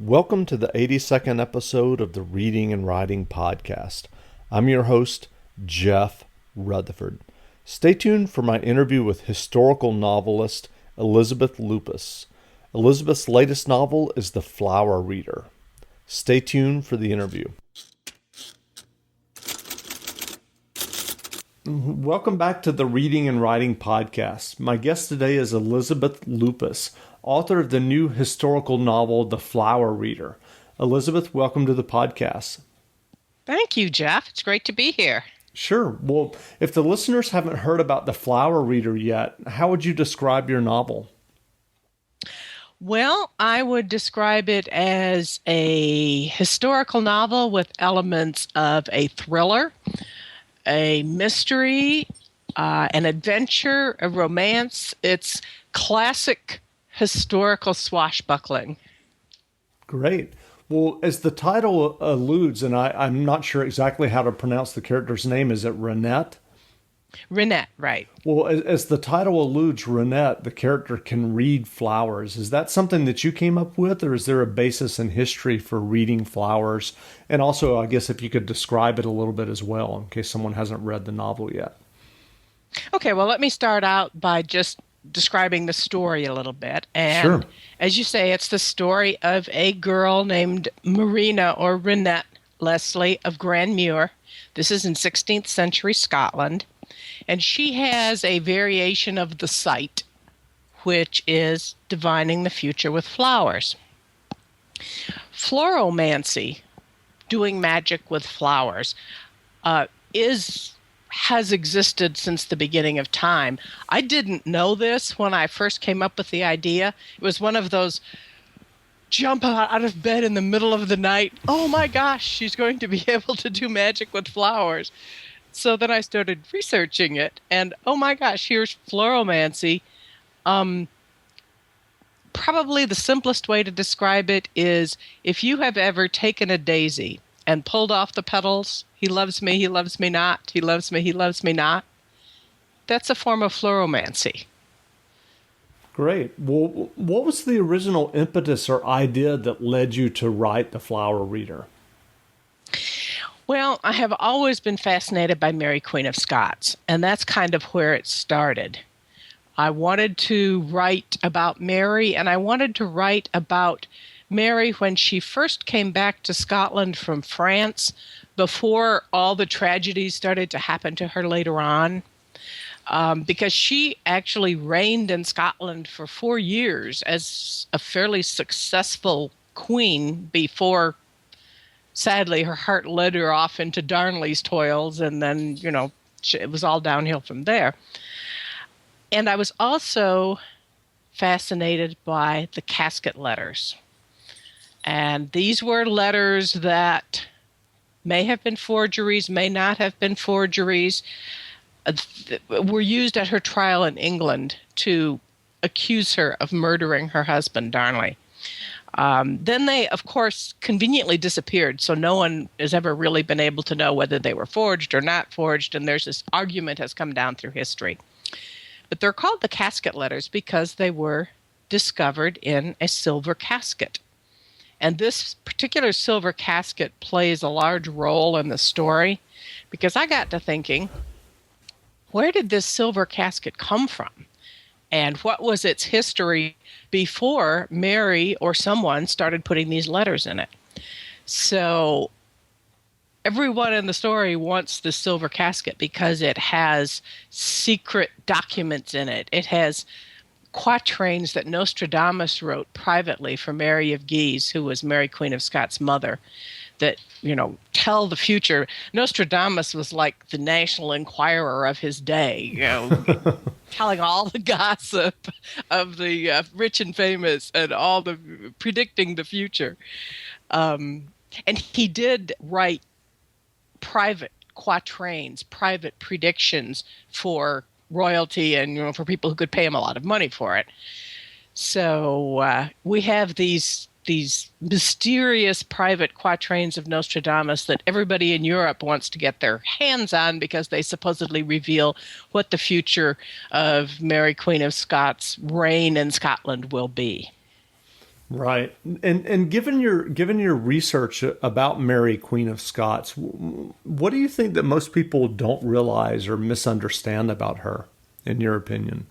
Welcome to the 82nd episode of the Reading and Writing Podcast. I'm your host, Jeff Rutherford. Stay tuned for my interview with historical novelist Elizabeth Loupas. Elizabeth's latest novel is The Flower Reader. Stay tuned for the interview. Welcome back to the Reading and Writing Podcast. My guest today is Elizabeth Loupas, author of the new historical novel, The Flower Reader. Elizabeth, welcome to the podcast. Thank you, Jeff. It's great to be here. Sure. Well, if the listeners haven't heard about The Flower Reader yet, how would you describe your novel? Well, I would describe it as a historical novel with elements of a thriller, a mystery, an adventure, a romance. It's classic historical swashbuckling. Great. Well, as the title alludes, and I'm not sure exactly how to pronounce the character's name, is it Renette? Renette, right. Well, as the title alludes, Renette, the character, can read flowers. Is that something that you came up with, or is there a basis in history for reading flowers? And also, I guess if you could describe it a little bit as well, in case someone hasn't read the novel yet. Okay, well, let me start out by just describing the story a little bit. And Sure. as you say, it's the story of a girl named Marina or Renette Leslie of Grandmuir. This is in 16th century Scotland. And she has a variation of the sight, which is divining the future with flowers. Floromancy, doing magic with flowers, has existed since the beginning of time. I didn't know this when I first came up with the idea. It was one of those jump out of bed in the middle of the night. Oh my gosh, she's going to be able to do magic with flowers. So then I started researching it, and oh my gosh, here's floromancy. Probably the simplest way to describe it is if you have ever taken a daisy and pulled off the petals, he loves me not, he loves me not. That's a form of floromancy. Great. Well, what was the original impetus or idea that led you to write The Flower Reader? Well, I have always been fascinated by Mary, Queen of Scots, and that's kind of where it started. I wanted to write about Mary, and I wanted to write about Mary when she first came back to Scotland from France, before all the tragedies started to happen to her later on, because she actually reigned in Scotland for 4 years as a fairly successful queen before, sadly, her heart led her off into Darnley's toils, and then, it was all downhill from there. And I was also fascinated by the casket letters. And these were letters that may have been forgeries, may not have been forgeries, were used at her trial in England to accuse her of murdering her husband, Darnley. Then they, of course, conveniently disappeared, so no one has ever really been able to know whether they were forged or not forged, and there's this argument has come down through history. But they're called the casket letters because they were discovered in a silver casket. And this particular silver casket plays a large role in the story because I got to thinking, where did this silver casket come from? And what was its history before Mary or someone started putting these letters in it? So everyone in the story wants the silver casket because it has secret documents in it. It has quatrains that Nostradamus wrote privately for Mary of Guise, who was Mary, Queen of Scots' mother, that, tell the future. Nostradamus was like the National Enquirer of his day, telling all the gossip of the rich and famous and all the predicting the future. And he did write private quatrains, private predictions for royalty and for people who could pay him a lot of money for it. So we have these mysterious private quatrains of Nostradamus that everybody in Europe wants to get their hands on because they supposedly reveal what the future of Mary, Queen of Scots' reign in Scotland will be. Right. And given your research about Mary, Queen of Scots, what do you think that most people don't realize or misunderstand about her, in your opinion?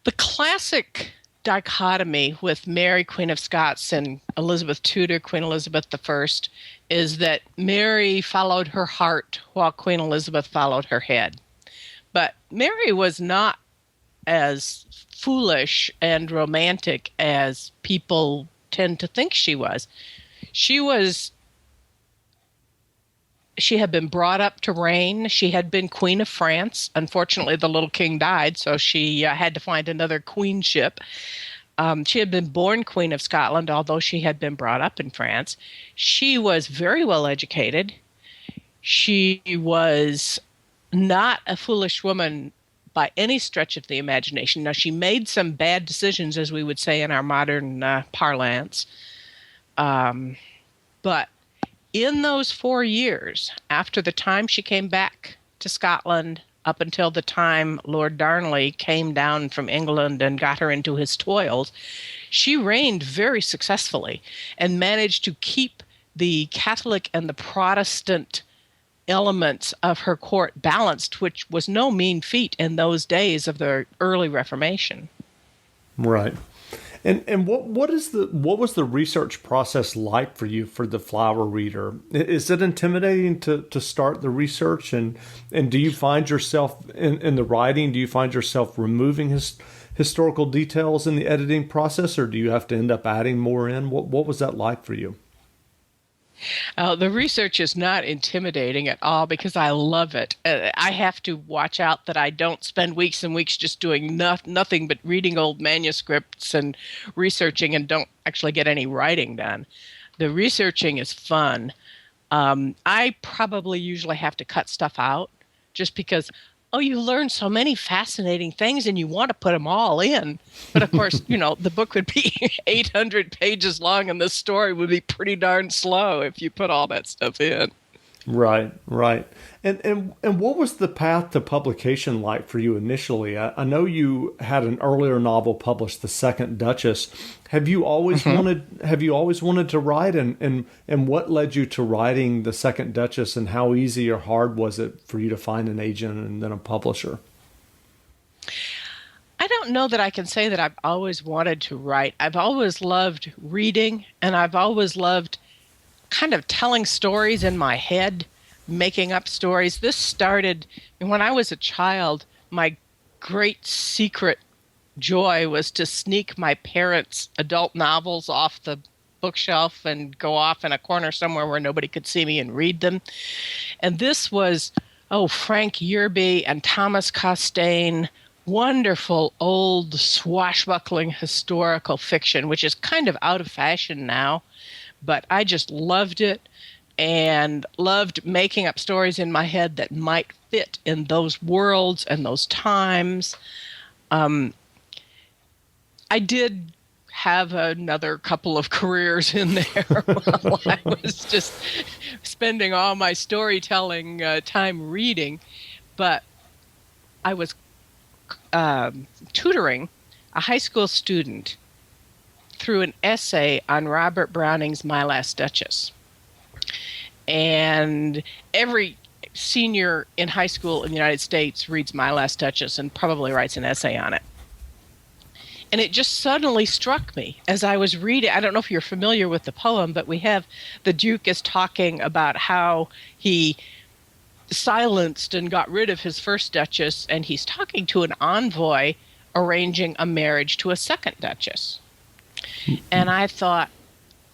The classic dichotomy with Mary, Queen of Scots, and Elizabeth Tudor, Queen Elizabeth I, is that Mary followed her heart while Queen Elizabeth followed her head. But Mary was not as foolish and romantic as people tend to think she was. She was she had been brought up to reign. She had been Queen of France. Unfortunately, the little king died, so she had to find another queenship. She had been born Queen of Scotland, although she had been brought up in France. She was very well educated. She was not a foolish woman by any stretch of the imagination. Now, she made some bad decisions, as we would say in our modern parlance. But in those 4 years, after the time she came back to Scotland, up until the time Lord Darnley came down from England and got her into his toils, she reigned very successfully and managed to keep the Catholic and the Protestant elements of her court balanced, which was no mean feat in those days of the early Reformation. Right. And what was the research process like for you for the Flower Reader? Is it intimidating to start the research, and do you find yourself in the writing? Do you find yourself removing historical details in the editing process, or do you have to end up adding more in? What was that like for you? The research is not intimidating at all because I love it. I have to watch out that I don't spend weeks and weeks just doing nothing but reading old manuscripts and researching and don't actually get any writing done. The researching is fun. I probably usually have to cut stuff out just because, you learn so many fascinating things and you want to put them all in. But of course, the book would be 800 pages long and the story would be pretty darn slow if you put all that stuff in. Right, right. And what was the path to publication like for you initially? I know you had an earlier novel published, The Second Duchess. Have you always wanted to write, and what led you to writing The Second Duchess, and how easy or hard was it for you to find an agent and then a publisher? I don't know that I can say that I've always wanted to write. I've always loved reading, and I've always loved kind of telling stories in my head, making up stories. This started when I was a child. My great secret joy was to sneak my parents' adult novels off the bookshelf and go off in a corner somewhere where nobody could see me and read them. And this was, Frank Yerby and Thomas Costain, wonderful old swashbuckling historical fiction, which is kind of out of fashion now. But I just loved it and loved making up stories in my head that might fit in those worlds and those times. I did have another couple of careers in there while I was just spending all my storytelling time reading. But I was tutoring a high school student through an essay on Robert Browning's My Last Duchess. And every senior in high school in the United States reads My Last Duchess and probably writes an essay on it. And it just suddenly struck me as I was reading. I don't know if you're familiar with the poem, but the Duke is talking about how he silenced and got rid of his first Duchess, and he's talking to an envoy arranging a marriage to a second Duchess. And I thought,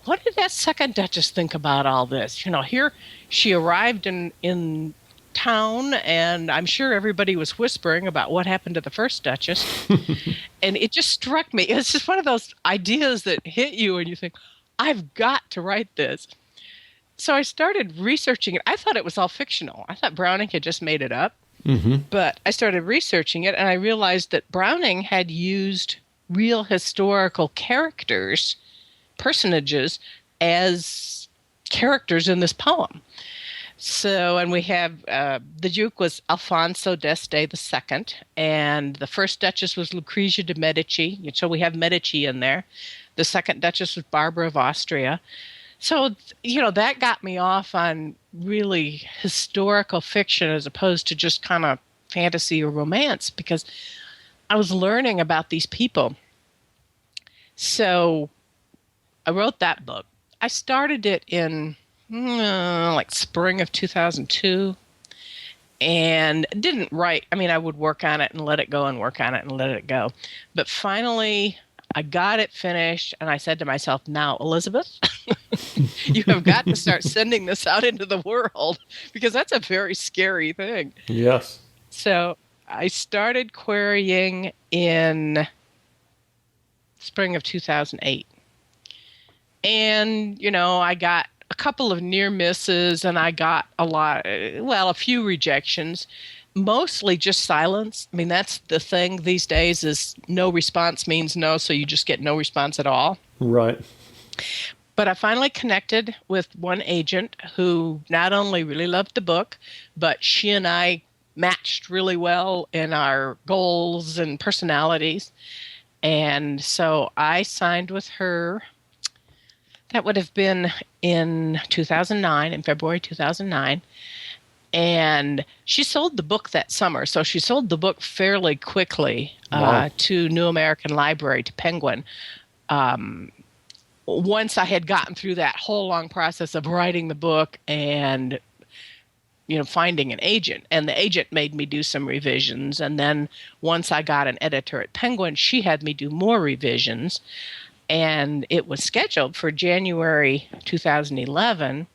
what did that second Duchess think about all this? Here she arrived in town, and I'm sure everybody was whispering about what happened to the first Duchess. And it just struck me. It's just one of those ideas that hit you, and you think, I've got to write this. So I started researching it. I thought it was all fictional. I thought Browning had just made it up. Mm-hmm. But I started researching it, and I realized that Browning had used real historical personages, as characters in this poem. So, and we have, the Duke was Alfonso d'Este II, and the first Duchess was Lucrezia de Medici, so we have Medici in there. The second Duchess was Barbara of Austria. So, that got me off on really historical fiction as opposed to just kind of fantasy or romance, because I was learning about these people. So I wrote that book. I started it in like spring of 2002 and didn't write. I mean, I would work on it and let it go and work on it and let it go. But finally, I got it finished, and I said to myself, now, Elizabeth, you have got to start sending this out into the world, because that's a very scary thing. Yes. So I started querying in spring of 2008. And, I got a couple of near misses, and I got a few rejections, mostly just silence. I mean, that's the thing these days, is no response means no, so you just get no response at all. Right. But I finally connected with one agent who not only really loved the book, but she and I matched really well in our goals and personalities. And so I signed with her. That would have been in 2009, in February 2009. And she sold the book that summer. So she sold the book fairly quickly to New American Library, to Penguin. Once I had gotten through that whole long process of writing the book and finding an agent. And the agent made me do some revisions. And then once I got an editor at Penguin, she had me do more revisions. And it was scheduled for January 2011.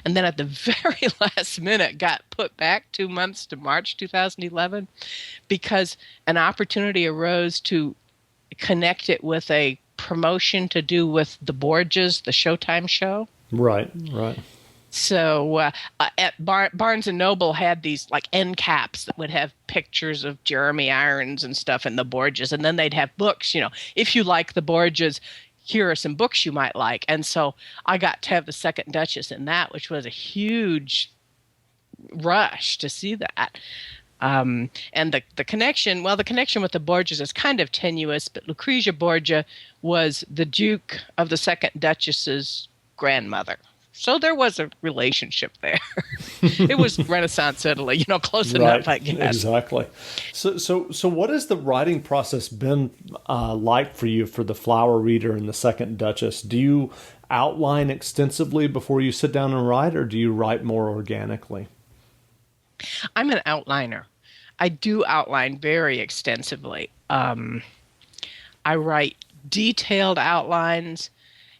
And then at the very last minute got put back 2 months to March 2011 because an opportunity arose to connect it with a promotion to do with the Borgias, the Showtime show. Right. So at Barnes & Noble had these like end caps that would have pictures of Jeremy Irons and stuff in the Borgias. And then they'd have books, if you like the Borgias, here are some books you might like. And so I got to have the second Duchess in that, which was a huge rush to see that. And the connection with the Borgias is kind of tenuous, but Lucrezia Borgia was the Duke of the second Duchess's grandmother. So there was a relationship there. It was Renaissance Italy, close enough, I guess. Exactly. So what has the writing process been like for you for The Flower Reader and the Second Duchess? Do you outline extensively before you sit down and write, or do you write more organically? I'm an outliner. I do outline very extensively. I write detailed outlines.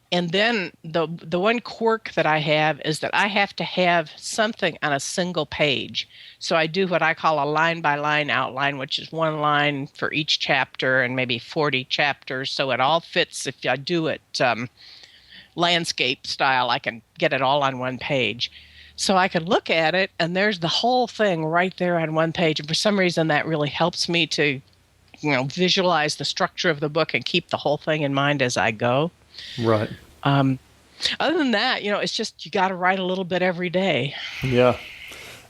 And then the one quirk that I have is that I have to have something on a single page. So I do what I call a line-by-line outline, which is one line for each chapter and maybe 40 chapters. So it all fits. If I do it landscape style, I can get it all on one page. So I can look at it, and there's the whole thing right there on one page. And for some reason, that really helps me to visualize the structure of the book and keep the whole thing in mind as I go. Right. Other than that, it's just you got to write a little bit every day. Yeah.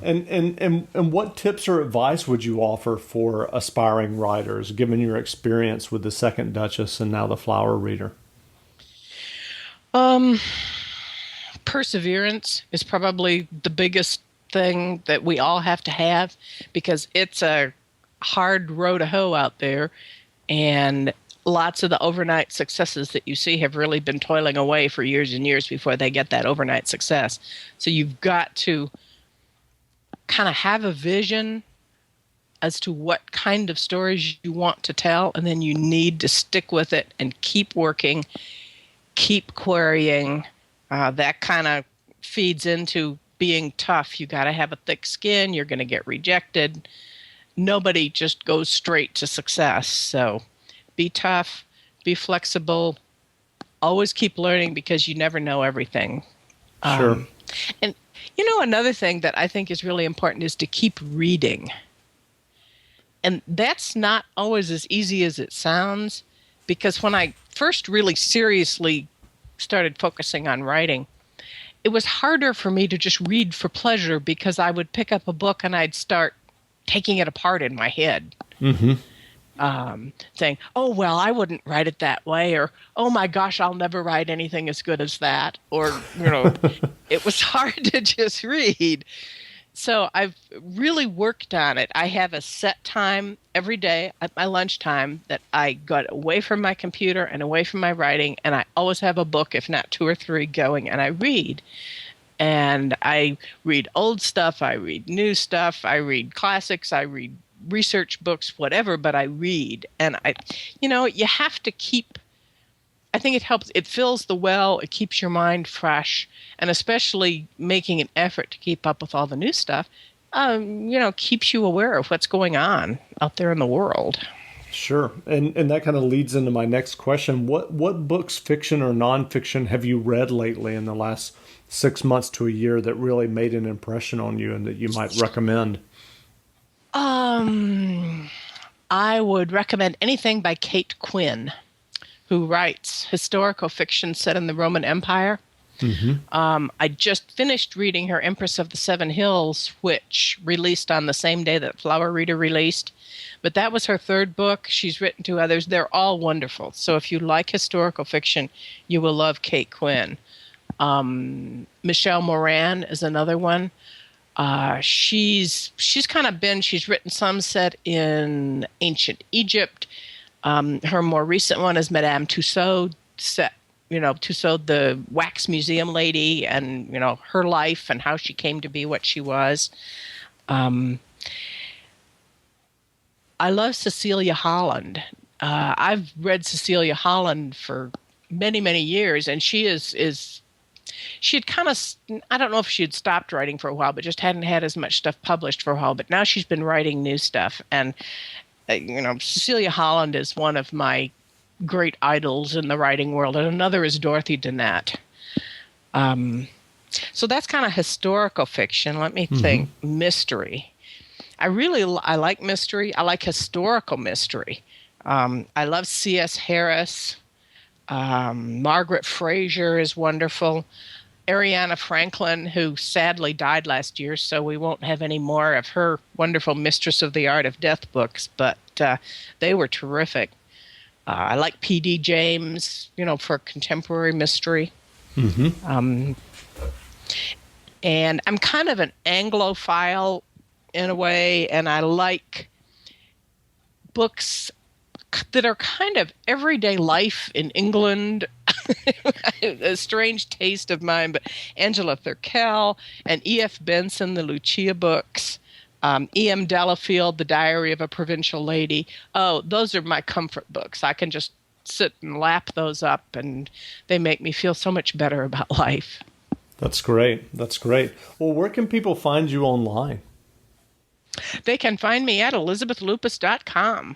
And what tips or advice would you offer for aspiring writers, given your experience with the Second Duchess and now the Flower Reader? Perseverance is probably the biggest thing that we all have to have, because it's a hard row to hoe out there, and lots of the overnight successes that you see have really been toiling away for years and years before they get that overnight success. So you've got to kind of have a vision as to what kind of stories you want to tell, and then you need to stick with it and keep working, keep querying. That kind of feeds into being tough. You got to have a thick skin. You're going to get rejected. Nobody just goes straight to success. So be tough, be flexible, always keep learning, because you never know everything. Sure. And another thing that I think is really important is to keep reading. And that's not always as easy as it sounds, because when I first really seriously started focusing on writing, it was harder for me to just read for pleasure, because I would pick up a book and I'd start taking it apart in my head. Mm-hmm. saying, "Oh well, I wouldn't write it that way," or "Oh my gosh, I'll never write anything as good as that," or it was hard to just read. So I've really worked on it. I have a set time every day at my lunchtime that I got away from my computer and away from my writing, and I always have a book, if not two or three, going, and I read. And I read old stuff, I read new stuff, I read classics, I read research books, whatever, but I read. And you have to keep, I think it helps. It fills the well. It keeps your mind fresh, and especially making an effort to keep up with all the new stuff, keeps you aware of what's going on out there in the world. Sure. And that kind of leads into my next question. What books, fiction or nonfiction, have you read lately in the last 6 months to a year that really made an impression on you and that you might recommend? I would recommend anything by Kate Quinn, who writes historical fiction set in the Roman Empire. Mm-hmm. I just finished reading her Empress of the Seven Hills, which released on the same day that Flower Reader released. But that was her third book. She's written two others. They're all wonderful. So if you like historical fiction, you will love Kate Quinn. Michelle Moran is another one. She's written some set in ancient Egypt. Her more recent one is Madame Tussaud, Tussaud, the wax museum lady, and, her life and how she came to be what she was. I love Cecilia Holland. I've read Cecilia Holland for many, many years, and she had kind of, I don't know if she had stopped writing for a while, but just hadn't had as much stuff published for a while. But now she's been writing new stuff. And, Cecilia Holland is one of my great idols in the writing world. And another is Dorothy Dennett. So that's kind of historical fiction. Let me think. Mystery. I like mystery. I like historical mystery. I love C.S. Harris. Margaret Fraser is wonderful. Ariana Franklin, who sadly died last year, so we won't have any more of her wonderful Mistress of the Art of Death books, but they were terrific. I like P.D. James, for contemporary mystery. Mm-hmm. And I'm kind of an Anglophile in a way, and I like books that are kind of everyday life in England. A strange taste of mine, but Angela Thurkel and E.F. Benson, the Lucia books, E.M. Delafield, The Diary of a Provincial Lady. Oh, those are my comfort books. I can just sit and lap those up, and they make me feel so much better about life. That's great. That's great. Well, where can people find you online? They can find me at ElizabethLoupas.com.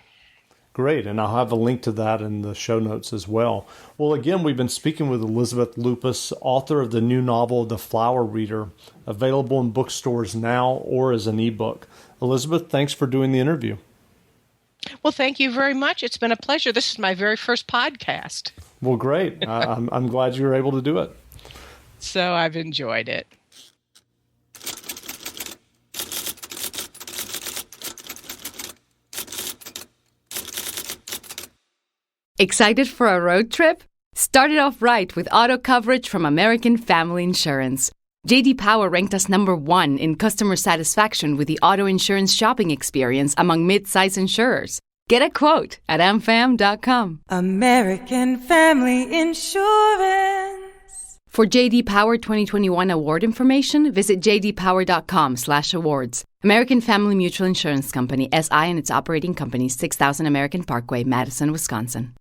Great, and I'll have a link to that in the show notes as well. Well, again, we've been speaking with Elizabeth Loupas, author of the new novel, The Flower Reader, available in bookstores now or as an ebook. Elizabeth, thanks for doing the interview. Well, thank you very much. It's been a pleasure. This is my very first podcast. Well, great. I'm glad you were able to do it. So I've enjoyed it. Excited for a road trip? Start it off right with auto coverage from American Family Insurance. J.D. Power ranked us #1 in customer satisfaction with the auto insurance shopping experience among mid-size insurers. Get a quote at amfam.com. American Family Insurance. For J.D. Power 2021 award information, visit jdpower.com/awards. American Family Mutual Insurance Company, SI and its operating companies, 6000 American Parkway, Madison, Wisconsin.